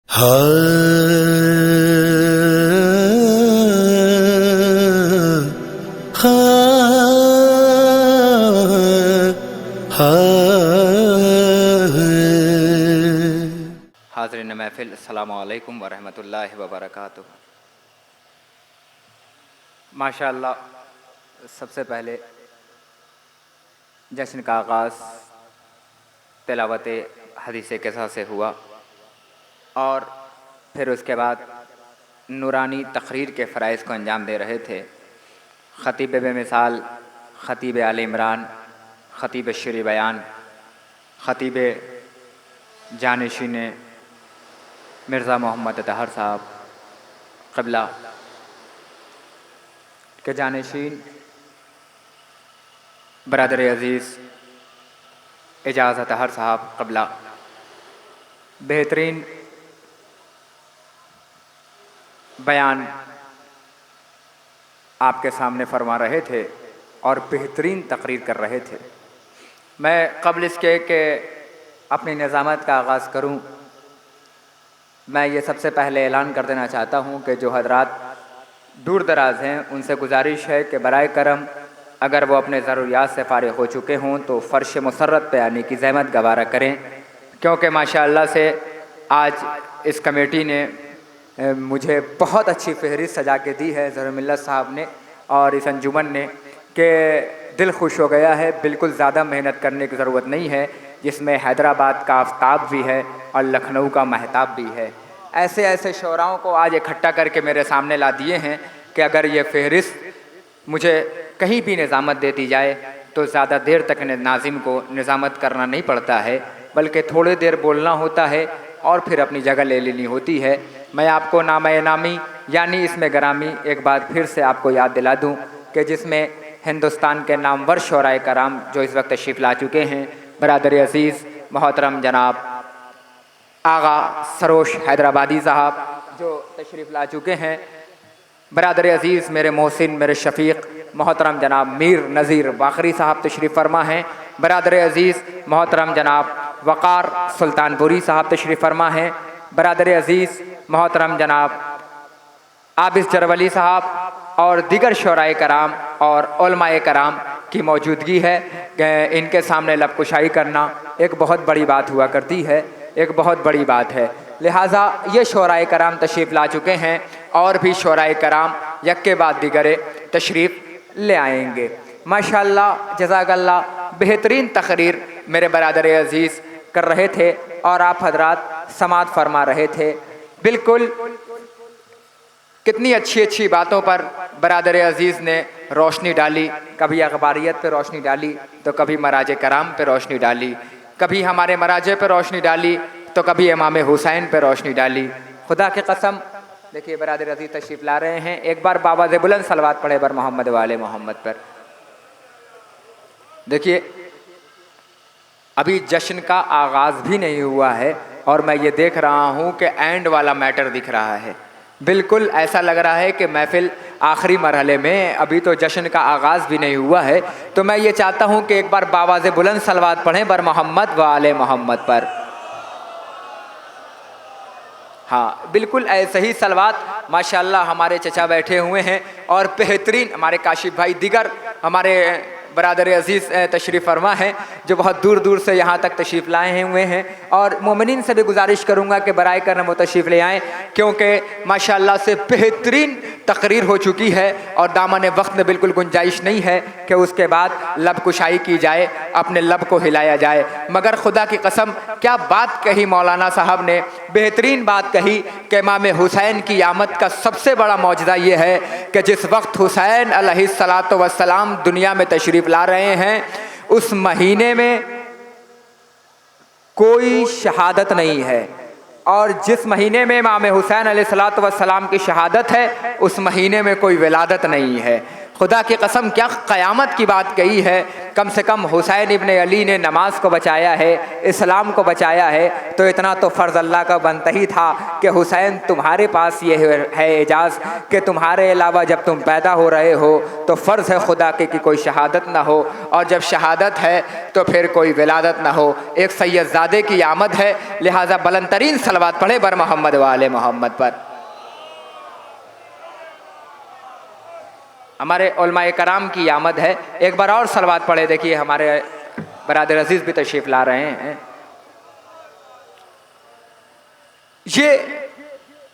हाज़रीन महफ़िल, अस्सलामु अलैकुम वरहमतुल्लाहि वबरकातुहू। माशाअल्लाह, सबसे पहले जश्न का आगाज़ तिलावत हदीस क़िसा से हुआ और फिर उसके बाद नूरानी तक़रीर के फ़राइज़ को अंजाम दे रहे थे। ख़तीब बेमिसाल, ख़तीब आले इमरान, ख़तीब शुर बयान, ख़तीब जानशीन मिर्ज़ा मोहम्मद अतहर साहब क़िबला के जानशीन बरदर अज़ीज़ एजाज़ अतहर साहब क़िबला बेहतरीन बयान आपके सामने फरमा रहे थे और बेहतरीन तकरीर कर रहे थे। मैं क़ब्ल इसके कि अपनी निज़ामत का आगाज़ करूं, मैं ये सबसे पहले ऐलान कर देना चाहता हूं कि जो हज़रात दूर दराज हैं उनसे गुजारिश है कि बराए करम अगर वो अपने ज़रूरियात से फ़ारिग़ हो चुके हों तो फ़र्श मुसर्रत पे आने की ज़हमत गवारा करें, क्योंकि माशाअल्लाह से आज इस कमेटी ने मुझे बहुत अच्छी फ़हरिस्त सजा के दी है ज़हरुल मिल्लत साहब ने और इस अंजुमन ने, कि दिल खुश हो गया है। बिल्कुल ज़्यादा मेहनत करने की ज़रूरत नहीं है, जिसमें हैदराबाद का आफ्ताब भी है और लखनऊ का महताब भी है। ऐसे ऐसे शोराओं को आज इकट्ठा करके मेरे सामने ला दिए हैं कि अगर ये फ़हरिस्त मुझे कहीं भी निज़ामत दे दी जाए तो ज़्यादा देर तक नाज़िम को निज़ामत करना नहीं पड़ता है, बल्कि थोड़ी देर बोलना होता है और फिर अपनी जगह ले लेनी होती है। मैं आपको नाम-ए नामी यानी इसमें गरामी एक बार फिर से आपको याद दिला दूं कि जिसमें हिंदुस्तान के नामवर शोराए कराम जो इस वक्त तशरीफ़ ला चुके हैं, बरदर अज़ीज़ मोहतरम जनाब आगा सरोश हैदराबादी साहब जो तशरीफ़ ला चुके हैं, बरदर अज़ीज़ मेरे मोहसिन मेरे शफ़ीक़ मोहतरम जनाब मीर नज़ीर बाखरी साहब तशरीफ़ फरमा हैं, बरदर अज़ीज़ मोहतरम जनाब वक़ार सुल्तानपुरी साहब तशरीफ़ फरमा हैं, बरदर अज़ीज़ मोहतरम जनाब आबिस जरवली साहब और दीगर शोराए कराम और उलमाए कराम की मौजूदगी है। इनके सामने लब कुशाई करना एक बहुत बड़ी बात हुआ करती है, एक बहुत बड़ी बात है। लिहाजा ये शोराए कराम तशरीफ़ ला चुके हैं और भी शोराए कराम यक के बाद दिगरे तशरीफ़ ले आएंगे। माशाअल्लाह जज़ाकल्लाह, बेहतरीन तकरीर मेरे बरदर अज़ीज़ कर रहे थे और आप हजरात समात फरमा रहे थे। बिल्कुल कितनी अच्छी अच्छी बातों पर बरदर अज़ीज़ ने रोशनी डाली, कभी अखबारियत पे रोशनी डाली तो कभी मराज कराम पे रोशनी डाली, कभी हमारे मराजे पे रोशनी डाली तो कभी इमाम हुसैन पे रोशनी डाली। खुदा की कसम, देखिए बरदर अज़ीज़ तशरीफ़ ला रहे हैं, एक बार बाबा बुलंद सलवात पढ़े बर मोहम्मद वाले मोहम्मद पर। देखिए अभी जश्न का आगाज़ भी नहीं हुआ है और मैं ये देख रहा हूँ कि एंड वाला मैटर दिख रहा है। बिल्कुल ऐसा लग रहा है कि महफ़िल आखिरी मरहले में, अभी तो जश्न का आगाज़ भी नहीं हुआ है। तो मैं ये चाहता हूँ कि एक बार बावाज़ बुलंद सलवात पढ़ें बर मोहम्मद व आले मोहम्मद पर। हाँ बिल्कुल ऐसे ही सलवात माशाअल्लाह हमारे चचा बैठे हुए हैं और बेहतरीन हमारे काशिफ भाई दिगर हमारे बरदर अज़ीज़ तशरीफ़ फरमा हैं जो बहुत दूर दूर से यहाँ तक तशरीफ़ लाए हुए हैं। और मोमिनीन से भी गुजारिश करूँगा कि बराए करम वो तशरीफ़ ले आएँ, क्योंकि माशाअल्लाह से बेहतरीन तकरीर हो चुकी है और दामन वक्त में बिल्कुल गुंजाइश नहीं है कि उसके बाद लब कुशाई की जाए, अपने लब को हिलाया जाए। मगर खुदा की कसम क्या बात कही मौलाना साहब ने, बेहतरीन बात कही कि इमाम हुसैन की आमद का सबसे बड़ा मौजज़ा ये है कि जिस वक्त हुसैन अलैहिस्सलातु वस्सलाम दुनिया में तशरीफ़ ला रहे हैं उस महीने में कोई शहादत नहीं है, और जिस महीने में इमाम हुसैन अलैहिस्सलातु वस्सलाम की शहादत है उस महीने में कोई विलादत नहीं है। खुदा की कसम क्या क़यामत की बात कही है। कम से कम हुसैन इब्न अली ने नमाज को बचाया है, इस्लाम को बचाया है, तो इतना तो फ़र्ज़ अल्लाह का बनता ही था कि हुसैन तुम्हारे पास ये है एजाज़ कि तुम्हारे अलावा जब तुम पैदा हो रहे हो तो फ़र्ज़ है खुदा के कि कोई शहादत ना हो, और जब शहादत है तो फिर कोई विलादत ना हो। एक सैयदज़ादे की आमद है, लिहाजा बुलंद तरीन सलवात पढ़े बर मोहम्मद व आले मोहम्मद पर। हमारे उलमाए कराम की आमद है, एक बार और सलवात पढ़े। देखिए हमारे बरादर अजीज़ भी तशरीफ़ ला रहे हैं। ये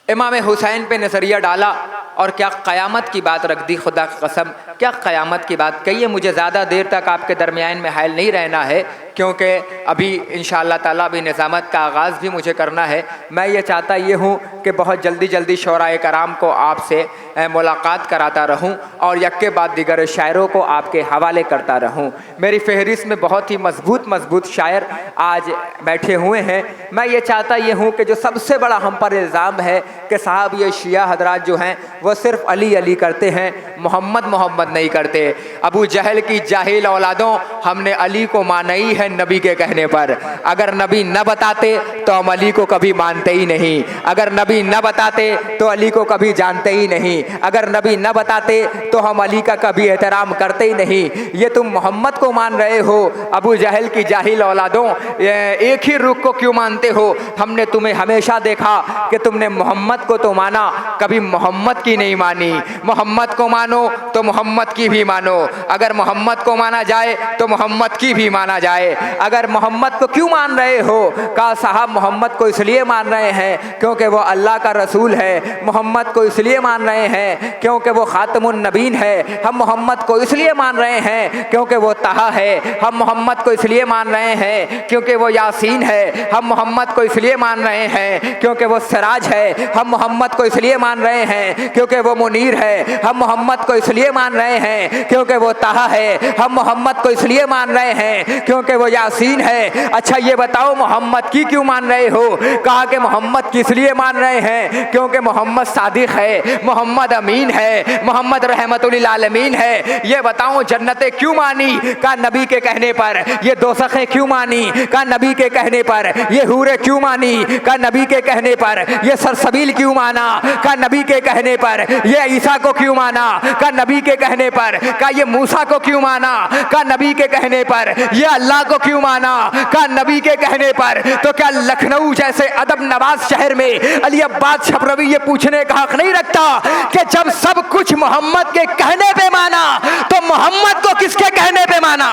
इमाम हुसैन पे नज़रिया डाला और क्या क़यामत की बात रख दी। खुदा की कसम क्या क़यामत की बात कही है। मुझे ज़्यादा देर तक आपके दरमियान में हायल नहीं रहना है, क्योंकि अभी इंशाअल्लाह ताला अभी निज़ामत का आगाज़ भी मुझे करना है। मैं ये चाहता ये हूँ कि बहुत जल्दी जल्दी शोराए कराम को आपसे मुलाकात कराता रहूँ और यक्के बाद दिगर शायरों को आपके हवाले करता रहूँ। मेरी फहरिस्त में बहुत ही मज़बूत शायर आज बैठे हुए हैं। मैं ये चाहता ये हूँ कि जो सबसे बड़ा हम पर इल्ज़ाम है कि साहब ये शिया हजरात जो हैं वो सिर्फ़ अली अली करते हैं, मोहम्मद मोहम्मद नहीं करते। अबू जहल की जाहिल औलादों, हमने अली को माना ही है नबी के कहने पर। अगर नबी न बताते तो हम अली को कभी मानते ही नहीं, अगर नबी न बताते तो अली को कभी जानते ही नहीं, अगर नबी न बताते तो हम अली का कभी एहतराम करते ही नहीं। ये तुम मोहम्मद को मान रहे हो, अबू जहल की जाहिल औलादों, एक ही रुख को क्यों मानते हो? हमने तुम्हें हमेशा देखा कि तुमने मोहम्मद को तो माना, कभी मोहम्मद की नहीं मानी। मोहम्मद को मानो तो मोहम्मद की भी मानो, अगर मोहम्मद को माना जाए तो मोहम्मद की भी माना जाए। अगर मोहम्मद को क्यों मान रहे हो? कहा साहब मोहम्मद को इसलिए मान रहे हैं क्योंकि वो अल्लाह का रसूल है। मोहम्मद को इसलिए मान रहे हैं क्योंकि वो खातमुन नबीन है। हम मोहम्मद को इसलिए मान रहे हैं क्योंकि वो तहा है। हम मोहम्मद को इसलिए मान रहे हैं क्योंकि वो यासीन है। हम मोहम्मद को इसलिए मान रहे हैं क्योंकि वो सिराज है। हम मोहम्मद को इसलिए मान रहे हैं क्योंकि वो मुनीर है। हम मोहम्मद को इसलिए मान रहे हैं क्योंकि वो तहा है। हम मोहम्मद को इसलिए मान रहे हैं क्योंकि वो यासीन है। अच्छा ये बताओ मोहम्मद की क्यों मान रहे हो? कहा कि मोहम्मद किस लिए मान रहे हैं क्योंकि मोहम्मद सादिक है, मोहम्मद अमीन है, मोहम्मद रहमतुल आलमीन है। ये बताओ जन्नतें क्यों मानी? कहा नबी के कहने पर। ये दोज़खें क्यों मानी? कहा नबी के कहने पर। ये हूरें क्यों मानी? कहा नबी के कहने पर। ये सरसबील क्यों माना? कहा नबी के कहने पर। ये ईसा को क्यों माना? कहा नबी के कहने पर। कहा ये मूसा को क्यों माना? कहा नबी के कहने पर। ये अल्लाह को क्यों माना? कहा नबी के कहने पर। तो क्या लखनऊ जैसे अदब नवाज शहर में अली अब्बास छपरवी ये पूछने का हक नहीं रखता कि जब सब कुछ मोहम्मद के कहने पे माना तो मोहम्मद को किसके कहने पे माना?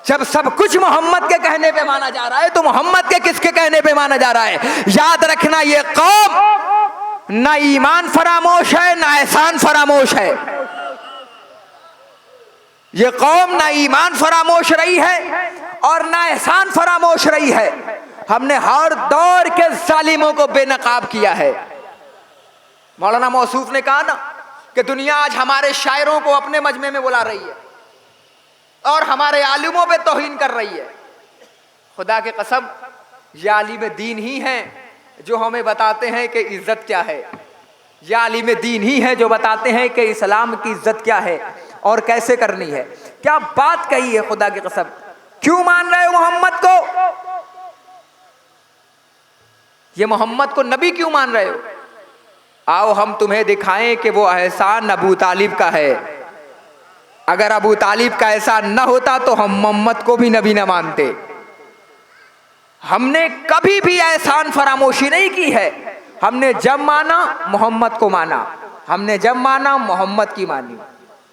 जब सब कुछ मोहम्मद के कहने पे माना जा रहा है तो मोहम्मद के किसके कहने पे माना जा रहा है? याद रखना ये कौम ना ईमान फरामोश है ना एहसान फरामोश है। ये कौम ना ईमान फरामोश रही है और ना एहसान फरामोश रही है। हमने हर दौर के जालिमों को बेनकाब किया है। मौलाना मौसूफ ने कहा ना कि दुनिया आज हमारे शायरों को अपने मजमे में बुला रही है और हमारे आलिमों पे तौहीन कर रही है। खुदा के कसम ये आलिम दीन ही हैं जो हमें बताते हैं कि इज्जत क्या है। ये आलिम दीन ही है जो बताते हैं कि इस्लाम की इज्जत क्या है और कैसे करनी है। क्या बात कही है खुदा की कसम। क्यों मान रहे हो मोहम्मद को? ये मोहम्मद को नबी क्यों मान रहे हो? आओ हम तुम्हें दिखाएं कि वो एहसान अबू तालिब का है। अगर अबू तालिब का एहसान न होता तो हम मोहम्मद को भी नबी न मानते। हमने कभी भी एहसान फरामोशी नहीं की है। हमने जब माना मोहम्मद को माना, हमने जब माना मोहम्मद की मानी।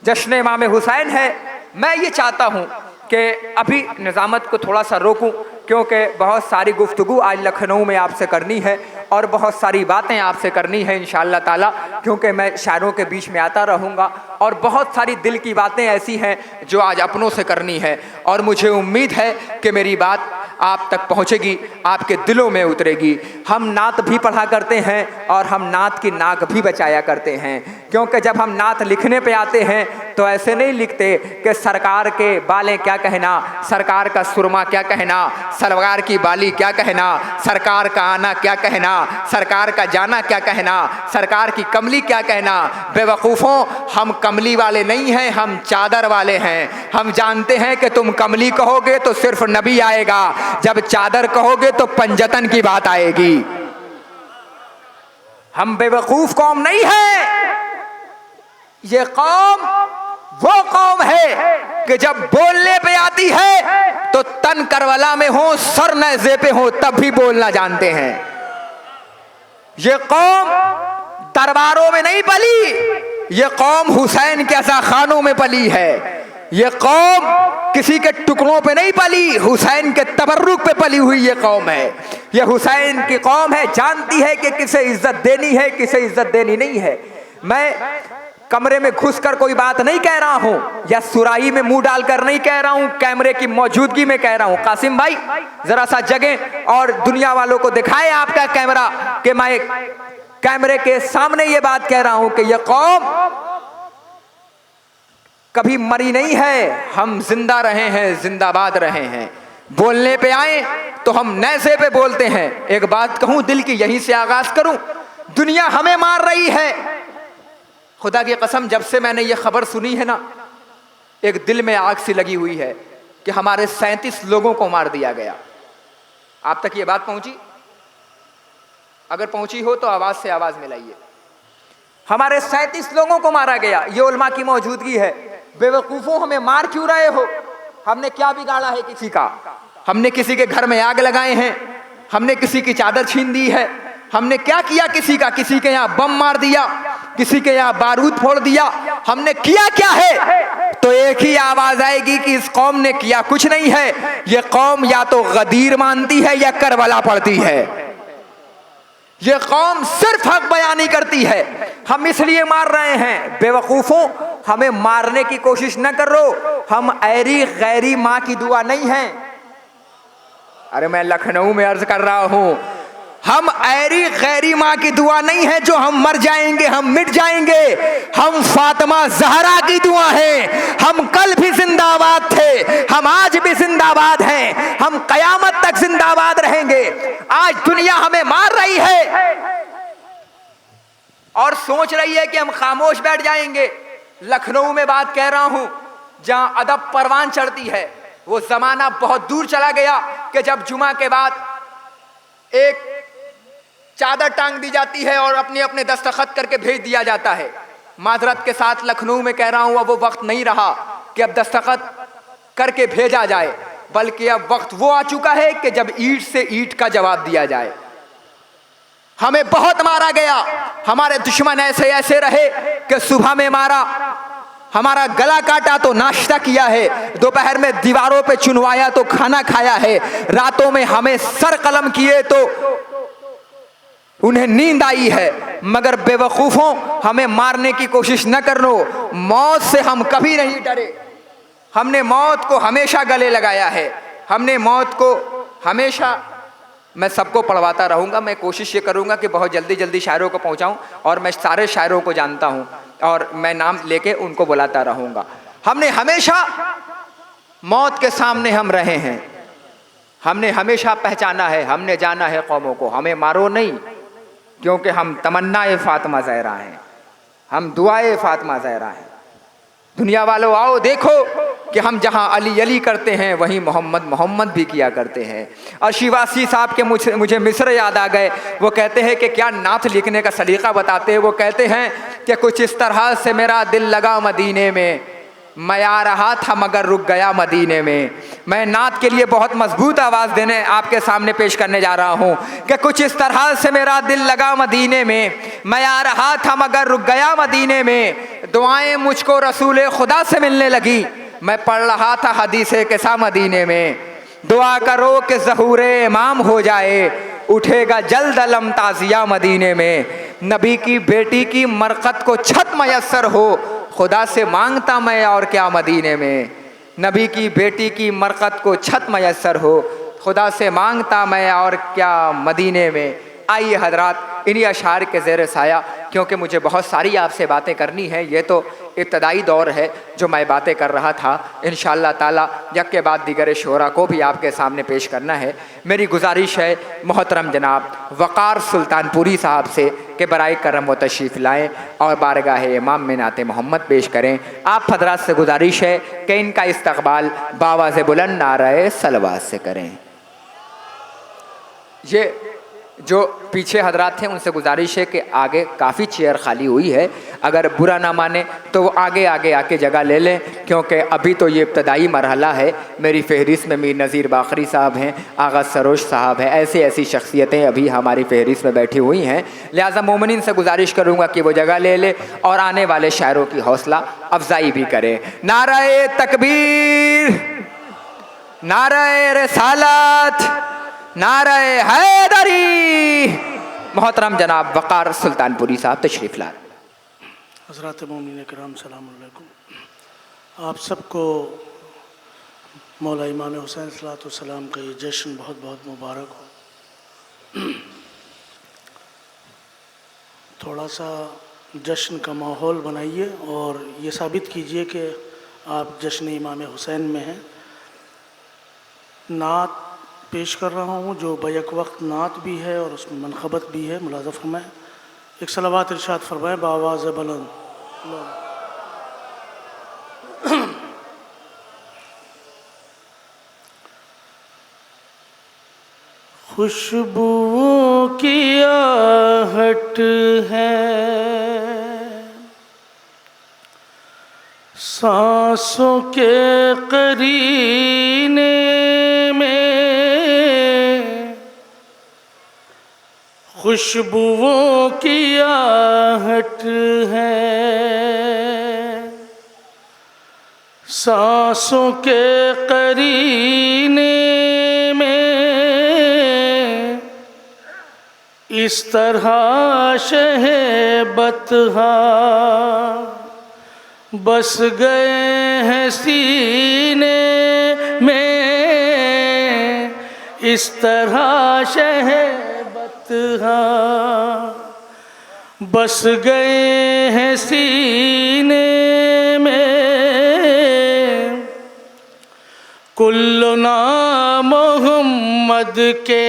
जश्न इमाम हुसैन है। मैं ये चाहता हूँ कि अभी निज़ामत को थोड़ा सा रोकूं क्योंकि बहुत सारी गुफ्तगू आज लखनऊ में आपसे करनी है और बहुत सारी बातें आपसे करनी है इंशाअल्लाह ताला, क्योंकि मैं शायरों के बीच में आता रहूँगा और बहुत सारी दिल की बातें ऐसी हैं जो आज अपनों से करनी है और मुझे उम्मीद है कि मेरी बात आप तक पहुँचेगी, आपके दिलों में उतरेगी। हम नात भी पढ़ा करते हैं और हम नात की नाक भी बचाया करते हैं, क्योंकि जब हम नात लिखने पे आते हैं तो ऐसे नहीं लिखते कि सरकार के बालें क्या कहना, सरकार का सुरमा क्या कहना, सरकार की बाली क्या कहना, सरकार का आना क्या कहना, सरकार का जाना क्या कहना, सरकार की कमली क्या कहना। बेवकूफ़ों, हम कमली वाले नहीं हैं, हम चादर वाले हैं। हम जानते हैं कि तुम कमली कहोगे तो सिर्फ नबी आएगा, जब चादर कहोगे तो पंजतन की बात आएगी। हम बेवकूफ कौम नहीं है। ये कौम वो कौम है कि जब बोलने पे आती है तो तन करवला में हो, सर नेज़े पे हो, तब भी बोलना जानते हैं। ये कौम दरबारों में नहीं पली, ये कौम हुसैन के अज़ाखानों में पली है। ये कौम किसी के टुकड़ों पे नहीं पली, हुसैन के तबर्रुक पे पली हुई ये कौम है। ये हुसैन की कौम है, जानती है कि किसे इज्जत देनी है, किसे इज्जत देनी नहीं है। मैं कमरे में घुसकर कोई बात नहीं कह रहा हूं, या सुराही में मुंह डालकर नहीं कह रहा हूं, कैमरे की मौजूदगी में कह रहा हूं। कासिम भाई जरा सा जगें और दुनिया वालों को दिखाए आपका कैमरा कि मैं कैमरे के सामने ये बात कह रहा हूं कि ये कौम कभी मरी नहीं है, हम जिंदा रहे हैं, जिंदाबाद रहे हैं। बोलने पे आए तो हम नेज़े पे बोलते हैं। एक बात कहूं दिल की, यहीं से आगाज करूं, दुनिया हमें मार रही है। खुदा की कसम, जब से मैंने ये खबर सुनी है ना, एक दिल में आग सी लगी हुई है कि हमारे 37 लोगों को मार दिया गया। आप तक ये बात पहुंची? अगर पहुंची हो तो आवाज से आवाज मिलाइए। हमारे 37 लोगों को मारा गया, ये उलमा की मौजूदगी है। बेवकूफों, हमें मार क्यों रहे हो? हमने क्या बिगाड़ा है किसी का? हमने किसी के घर में आग लगाए हैं? हमने किसी की चादर छीन दी है? हमने क्या किया किसी का? किसी के यहाँ बम मार दिया, किसी के यहाँ बारूद फोड़ दिया? हमने किया क्या है? तो एक ही आवाज आएगी कि इस कौम ने किया कुछ नहीं है। ये कौम या तो गदीर मानती है या करबला पढ़ती है। ये कौम सिर्फ हक बयानी करती है। हम इसलिए मार रहे हैं। बेवकूफों, हमें मारने की कोशिश न करो। हम ऐरी गैरी माँ की दुआ नहीं है। अरे मैं लखनऊ में अर्ज कर रहा हूं, हम ऐरी गैरी माँ की दुआ नहीं है जो हम मर जाएंगे, हम मिट जाएंगे। हम फातिमा ज़हरा की दुआ है। हम कल भी जिंदाबाद थे, हम आज भी जिंदाबाद हैं, हम कयामत तक जिंदाबाद रहेंगे। आज दुनिया हमें मार रही है और सोच रही है कि हम खामोश बैठ जाएंगे। लखनऊ में बात कह रहा हूं, जहां अदब परवान चढ़ती है। वो जमाना बहुत दूर चला गया कि जब जुमा के बाद एक चादर टांग दी जाती है और अपने अपने दस्तखत करके भेज दिया जाता है। माजरत के साथ लखनऊ में कह रहा हूं, अब वो वक्त नहीं रहा कि अब दस्तखत करके भेजा जाए, बल्कि अब वक्त वो आ चुका है कि जब ईंट से ईंट का जवाब दिया जाए। हमें बहुत मारा गया, हमारे दुश्मन ऐसे ऐसे रहे कि सुबह में मारा, हमारा गला काटा तो नाश्ता किया है, दोपहर में दीवारों पे चुनवाया तो खाना खाया है, रातों में हमें सर कलम किए तो उन्हें नींद आई है। मगर बेवकूफों, हमें मारने की कोशिश न करो। मौत से हम कभी नहीं डरे। हमने मौत को हमेशा गले लगाया है। हमने मौत को हमेशा, मैं सबको पढ़वाता रहूँगा। मैं कोशिश ये करूँगा कि बहुत जल्दी जल्दी शायरों को पहुँचाऊँ, और मैं सारे शायरों को जानता हूँ और मैं नाम लेके उनको बुलाता रहूँगा। हमने हमेशा मौत के सामने हम रहे हैं। हमने हमेशा पहचाना है, हमने जाना है कौमों को, हमें मारो नहीं, क्योंकि हम तमन्नाए फातिमा ज़हरा हैं, हम दुआए फातिमा ज़हरा हैं। दुनिया वालों, आओ देखो कि हम जहाँ अली अली करते हैं वहीं मोहम्मद मोहम्मद भी किया करते हैं। और शिवासी साहब के मुझे मिस्र याद आ गए। वो कहते हैं कि क्या नात लिखने का सलीका बताते हैं। वो कहते हैं कि कुछ इस तरह से मेरा दिल लगा मदीने में, मैं आ रहा था मगर रुक गया मदीने में। मैं नात के लिए बहुत मजबूत आवाज़ देने आपके सामने पेश करने जा रहा हूँ कि कुछ इस तरह से मेरा दिल लगा मदीने में, मैं आ रहा था मगर रुक गया मदीने में। दुआएं मुझको रसूल खुदा से मिलने लगी, मैं पढ़ रहा था हदीसे के सा मदीने में। दुआ करो कि ज़हूरे इमाम हो जाए, उठेगा जल्द अलम ताज़िया मदीने में। नबी की बेटी की मरकत को छत मयस्सर हो, खुदा से मांगता मैं और क्या मदीने में। नबी की बेटी की मरकत को छत मयस्सर हो, खुदा से मांगता मैं और क्या मदीने में। आइए हजरात, इन्हीं अशार के ज़ेर साया, क्योंकि मुझे बहुत सारी आपसे बातें करनी है। ये तो इब्तदाई दौर है जो मैं बातें कर रहा था। इंशाअल्लाह ताला यक के बाद दीगर शोरा को भी आपके सामने पेश करना है। मेरी गुजारिश है मोहतरम जनाब वक़ार सुल्तानपुरी साहब से कि बराए करम व तशरीफ़ लाएँ और बारगाह इमाम में नाते मोहम्मद पेश करें। आप हजरात से गुजारिश है कि इनका इस्तकबाल बावाज़ बुलंद नारे सलवात से करें। ये जो पीछे हजरात थे उनसे गुजारिश है कि आगे काफ़ी चेयर खाली हुई है, अगर बुरा ना माने तो वो आगे आगे आके जगह ले लें, क्योंकि अभी तो ये इब्तदाई मरहला है। मेरी फहरिस्त में मीर नज़ीर बाखरी साहब हैं, आगा सरोश साहब हैं, ऐसी ऐसी शख्सियतें अभी हमारी फहरिस्त में बैठी हुई हैं। लिहाजा मोमिनीन से गुजारिश करूँगा कि वो जगह ले ले और आने वाले शायरों की हौसला अफजाई भी करें। नारे तकबीर, नारे रिसालत, नारे हैदरी। मोहतरम जनाब वक़ार सुल्तानपुरी साहब तशरीफ़ ला। हज़रात मोमिन किराम सलाम अलैकुम। आप सबको मौला इमाम हुसैन सलाम का ये जश्न बहुत बहुत मुबारक हो। थोड़ा सा जश्न का माहौल बनाइए और ये साबित कीजिए कि आप जश्न इमाम हुसैन में हैं। नात पेश कर रहा हूँ जो बैक वक्त नात भी है और उसमें मनखबत भी है, मुलाज़ा फरमाएं। एक सलावात इरशाद फरमाएं बावाज़ बुलंद। खुशबुओं की आहट है सांसों के करीने में, खुशबुओं की आहट है सांसों के करीने में, इस तरह शहे बतहा बस गए हैं सीने में, इस तरह शहे बतहा बस गए हैं सीने में। कुल्लु नाम मोहम्मद के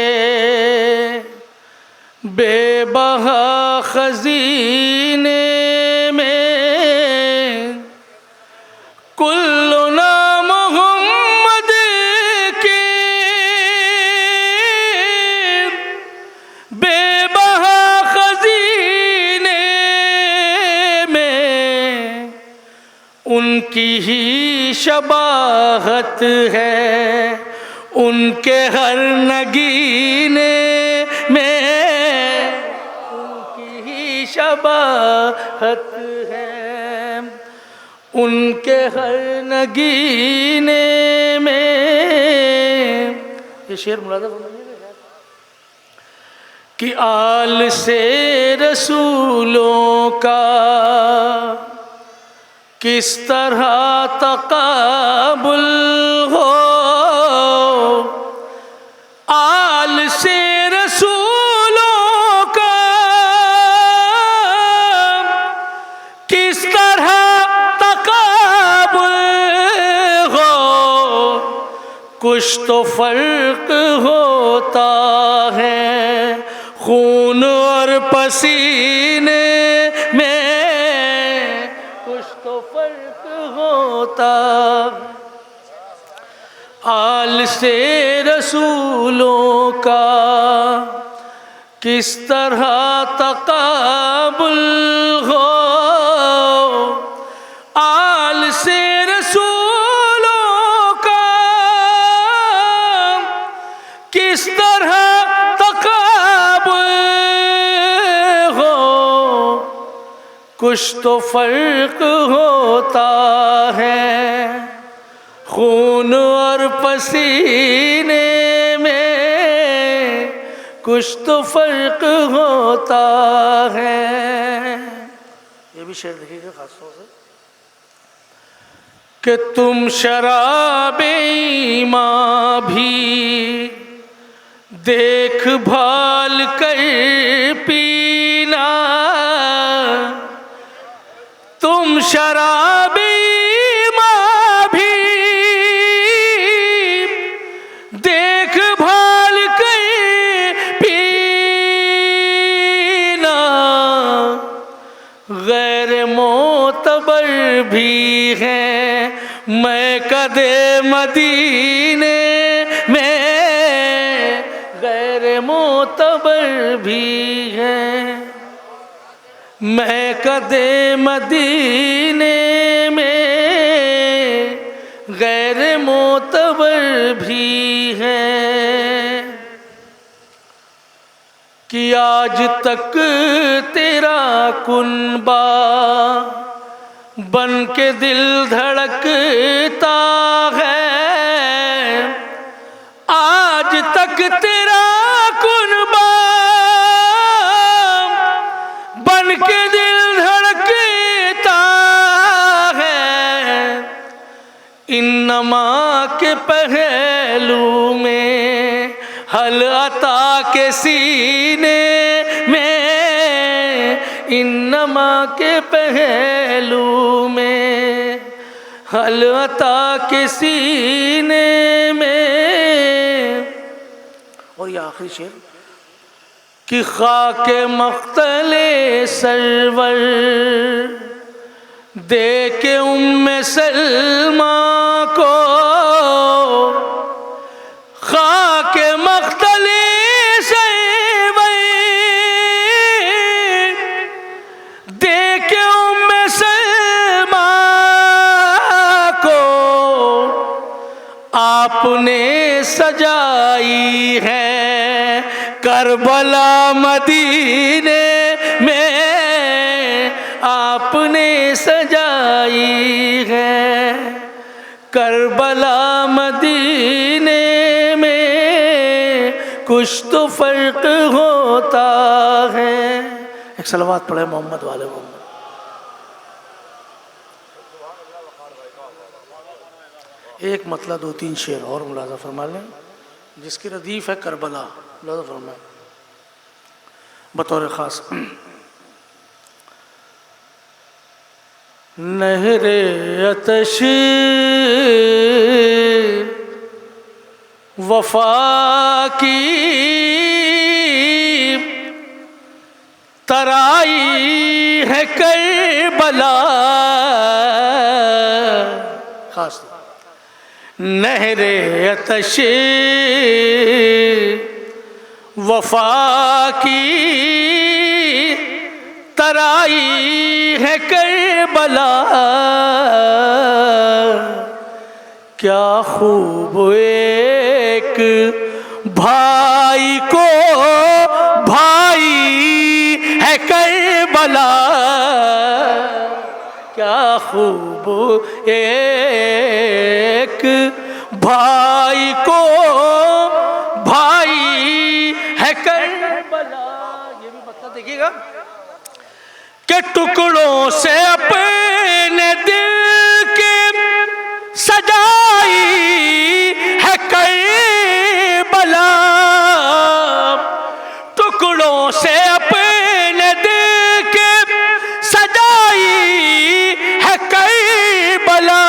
बेबहा खजीने में, कुल्लु नाम मोहम्मद के बेबहा खजीने में, उनकी ही शबाहत है उनके हर नगीने में, उनकी ही शबाहत है उनके हर नगीने में। ये शेर मुलाज़ा फरमाइएगा कि आल से रसूलों का किस तरह तक़ाबुल हो, आल से रसूलों का किस तरह तक़ाबुल हो, कुछ तो फ़र्क होता है खून और पसीने में, कुछ तो फ़र्क होता। आल से रसूलों का किस तरह तक़ाबुल हो, आल से रसूलों का किस तरह तक़ाबुल हो, कुछ तो फ़र्क होता है खून और पसीने में, कुछ तो फ़र्क होता है। ये भी शेर देखिएगा खास तौर से कि तुम शराबे ईमां भी देखभाल कर पीना, तुम शराब भी हैं, मैं कदे मदीने में गैर मोतबर भी हैं, मैं कदे मदीने में गैर मोतबर भी हैं, कि आज तक तेरा कुनबा बन के दिल धड़कता है, आज तक तेरा कुनबा बन के दिल धड़कता है, इन्नमा के पहलू में हल अता के सीने में, इन्नमा के पहलू में हल अता के सीने में। और ये आखिरी शेर कि खाके मख्तले सरवर दे के उम्मे सलमा को, खाके मख्तले सरवर दे के उम्मे सलमा को, आपने सजाई है करबला मदीने में, आपने सजाई है करबला मदीने में, कुछ तो फर्क होता है। एक सलवात पढ़े मोहम्मद वाले मोहम्मद। एक मतलब दो तीन शेर और मुलाजा फरमा लें, जिसकी रदीफ है करबला। मुलाजा फरमाए बतौर ख़ास। नहरे अतश वफा की तराई है करबला, खास नहरे अतश वफा की तराई है करबला, क्या खूब एक भाई को भाई है करबला, क्या खूब एक भाई को भाई है करबला। ये भी मतलब देखिएगा कि टुकड़ों से अपने दिल के सजाई है करबला, टुकड़ों से अपने दिल के सजाई है करबला,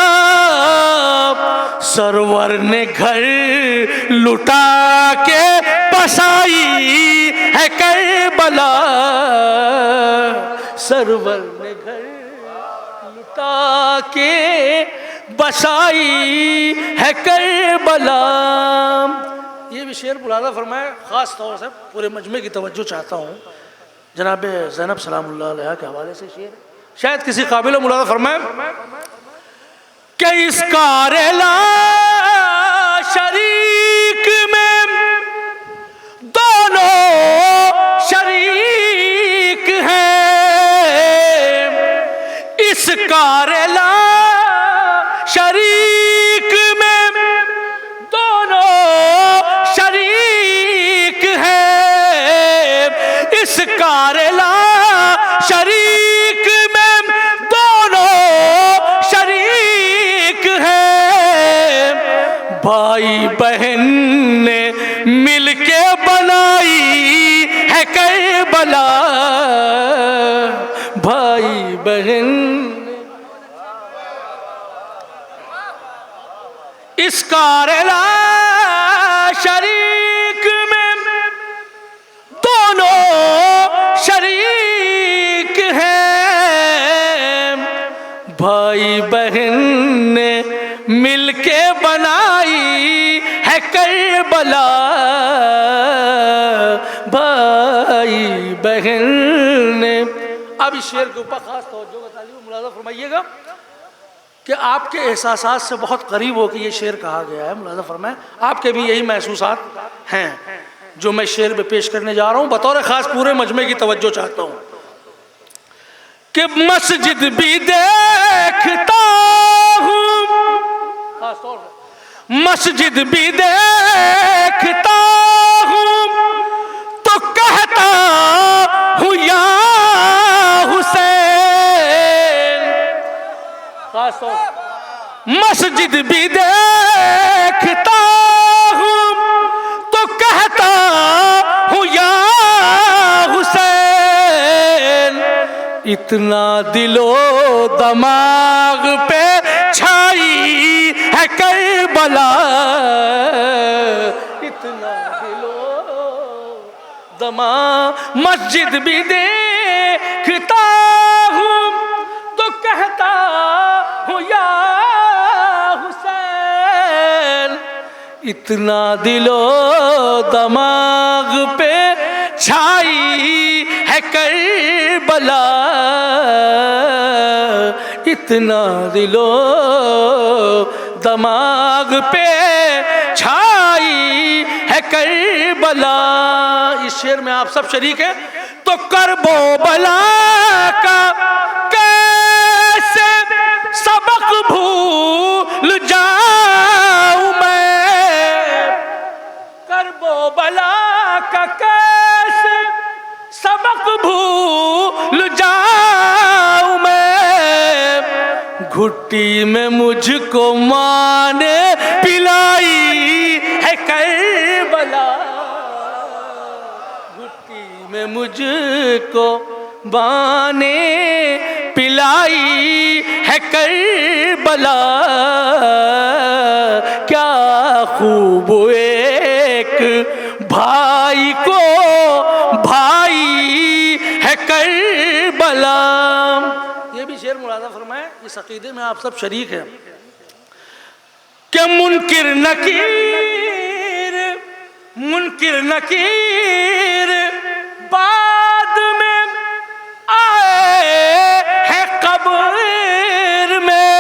सरवर ने घर लुटा के बसाई है करबला, सरवर ने घर लुटा के बसाई है करबला। ये भी शेर मुलाजा फरमाए, ख़ास तौर से पूरे मजमे की तवज्जो चाहता हूँ। जनाब ज़ैनब सलामुल्लाह अलैहा के हवाले से शेर शायद किसी काबिल मुलाजा फरमाए कि इस कारला शरीक में दोनों शरीक हैं, इस कारला शरीक में दोनों शरीक हैं, इस कारला शरीक में दोनों शरीक हैं, भाई बहन ने मिलके बनाई है करबला, भाई बहन इस कारला शरीक में दोनों शरीक हैं, भाई भाई बहन ने मिलके बनाई है करबला, भाई बहन ने। अब इस शेर के ऊपर खास तवज्जो बता लीजिए, मुलाज़ा फरमाइएगा कि आपके एहसासात से बहुत करीब हो कि ये शेर कहा गया है। मुलाज़ा फरमाएं आपके भी यही महसूसात हैं जो मैं शेर में पेश करने जा रहा हूँ। बतौर खास पूरे मजमे की तवज्जो चाहता हूँ कि मस्जिद भी देखता हूँ, मस्जिद भी देखता हूँ तो कहता हूँ या हुसैन। मस्जिद भी देखता हूँ तो कहता हूँ या हुसैन। इतना दिलो दमाग पे छाई है करबला, इतना दिलो दमाग। मस्जिद भी देखता हूँ तो कहता हूँ या हुसैन। इतना दिलो दमाग पे छाई है करबला, इतना दिलो दमाग पे छाई है करबला। इस शेर में आप सब शरीक हैं। तो करबो बला का कैसे सबक भूल जाऊं मैं, करबो बला का कैसे सबक भूल जाऊं मैं। घुट्टी में मुझको माँ ने पिलाई है करबला, घुट्टी में मुझको माँ ने पिलाई है करबला। क्या खूब एक भाई को भाई है करबला। ये भी शेर मुलाज़ा फरमाए, इस अकीदे में आप सब शरीक हैं कि मुनकिर नकीर, मुनकिर नकीर बाद में आए हैं कब्र में।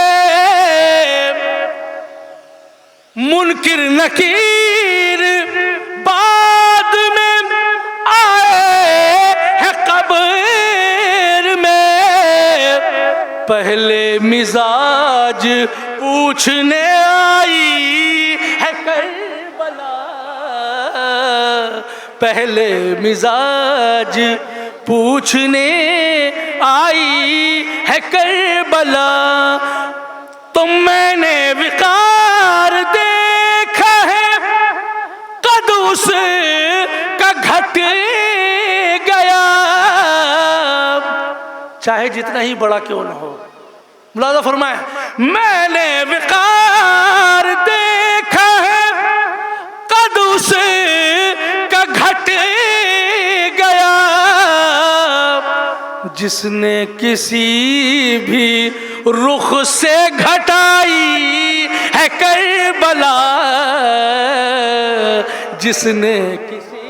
मुनकिर नकीर बाद में आए हैं कब्र में। पहले मिजाज पूछने आई है करबला, पहले मिजाज पूछने आई है करबला। तो मैंने विकार देखा है कद उसका घट गया, चाहे जितना ही बड़ा क्यों न हो। मुलाज़ा फरमाए मैंने विकार देखा है कद उसका घट गया। जिसने किसी भी रुख से घटाई है करबला, जिसने किसी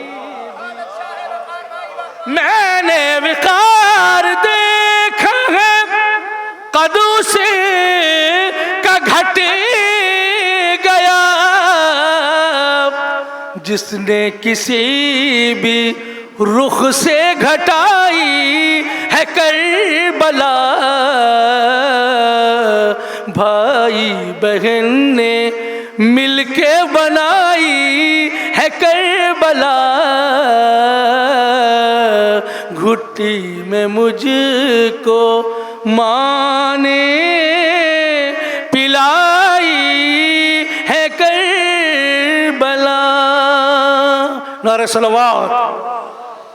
मैंने विकार देखा है कदू से का घट गया। जिसने किसी भी रुख से घटाई है करबला, भाई बहन ने मिलके बनाई है करबला। घुट्टी में मुझको माँ ने पिलाई है करबला। नारे सलवात।